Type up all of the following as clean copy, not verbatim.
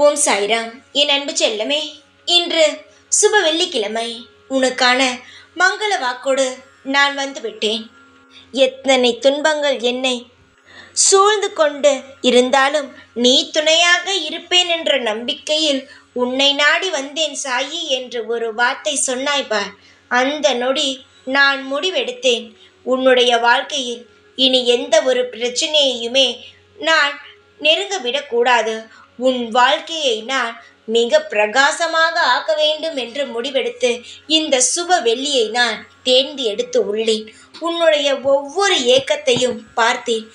ஓம் சாய்ராம். என் அன்பு செல்லமே, இன்று சுப வெள்ளிக்கிழமை. உனக்கான மங்கள வாக்கோடு நான் வந்து விட்டேன். எத்தனை துன்பங்கள் என்னை சூழ்ந்து கொண்டு இருந்தாலும் நீ துணையாக இருப்பேன் என்ற நம்பிக்கையில் உன்னை நாடி வந்தேன் சாயி என்று ஒரு வார்த்தை சொன்னாய் பார். அந்த நொடி நான் முடிவெடுத்தேன். உன்னுடைய வாழ்க்கையில் இனி எந்த ஒரு பிரச்சனையுமே நான் நெருங்க விடக்கூடாது. உன் வாழ்க்கையை நான் மிக பிரகாசமாக ஆக்க வேண்டும் என்று முடிவெடுத்து இந்த சுப வெள்ளியை நான் தேர்ந்து எடுத்து உள்ளேன். உன்னுடைய ஒவ்வொரு ஏக்கத்தையும் பார்த்தேன்.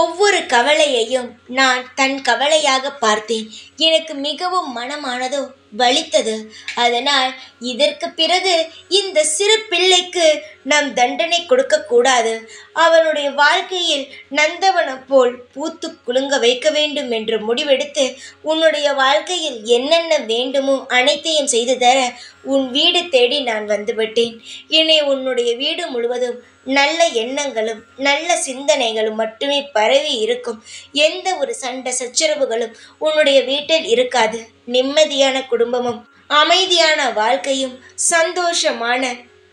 ஒவ்வொரு கவலையையும் நான் தன் கவலையாக பார்த்தேன். எனக்கு மிகவும் மனமானதோ வலித்தது. அதனால் இதற்கு பிறகு இந்த சிறு பிள்ளைக்கு நாம் தண்டனை கொடுக்கக்கூடாது. அவனுடைய வாழ்க்கையில் நந்தவனம் போல் பூத்து குலுங்க வைக்க வேண்டும் என்று முடிவெடுத்து உன்னுடைய வாழ்க்கையில் என்னென்ன வேண்டுமோ அனைத்தையும் செய்து தர உன் வீடு தேடி நான் வந்துவிட்டேன். இனி உன்னுடைய வீடு முழுவதும் நல்ல எண்ணங்களும் நல்ல சிந்தனைகளும் மட்டுமே பரவி இருக்கும். எந்த ஒரு சண்டை சச்சரவுகளும் உன்னுடைய வீட்டில் இருக்காது. நிம்மதியான குடும்பமும் அமைதியான வாழ்க்கையும் சந்தோஷமான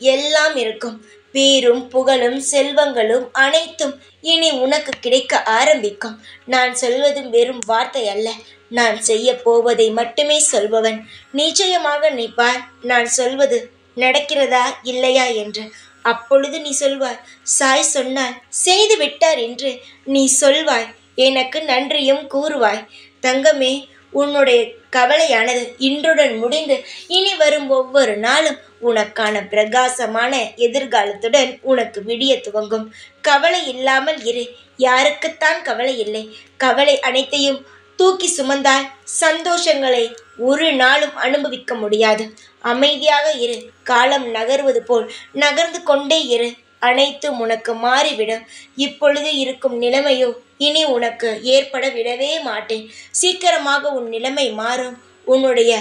எல்லாம் இருக்கும். பேரும் புகழும் செல்வங்களும் அனைத்தும் இனி உனக்கு கிடைக்க ஆரம்பிக்கும். நான் சொல்வதும் வெறும் வார்த்தை அல்ல, நான் செய்ய போவதை மட்டுமே சொல்பவன். நிச்சயமாக நீ பார், நான் சொல்வது நடக்கிறதா இல்லையா என்று. அப்பொழுது நீ சொல்வாய், சாய் சொன்னார் செய்து விட்டார் என்று நீ சொல்வாய். எனக்கு நன்றியும் கூறுவாய். தங்கமே, உன்னுடைய கவலையானது இன்றுடன் முடிந்து இனி வரும் ஒவ்வொரு நாளும் உனக்கான பிரகாசமான எதிர்காலத்துடன் உனக்கு விடிய துவங்கும். கவலை இல்லாமல் இரு. யாருக்குத்தான் கவலை இல்லை? கவலை அனைத்தையும் தூக்கி சுமந்தால் சந்தோஷங்களை ஒரு நாளும் அனுபவிக்க முடியாது. அமைதியாக இரு. காலம் நகர்வது போல் நகர்ந்து கொண்டே இரு. அனைத்தும் உனக்கு மாறிவிடும். இப்பொழுது இருக்கும் நிலைமையோ இனி உனக்கு ஏற்பட விடவே மாட்டேன். சீக்கிரமாக உன் நிலைமை மாறும். உன்னுடைய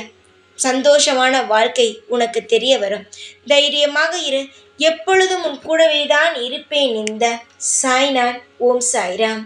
சந்தோஷமான வாழ்க்கை உனக்கு தெரிய வரும். தைரியமாக இரு. எப்பொழுதும் உன் கூடவே தான் இருப்பேன். இந்த சாய்நாத். ஓம் சாய்ராம்.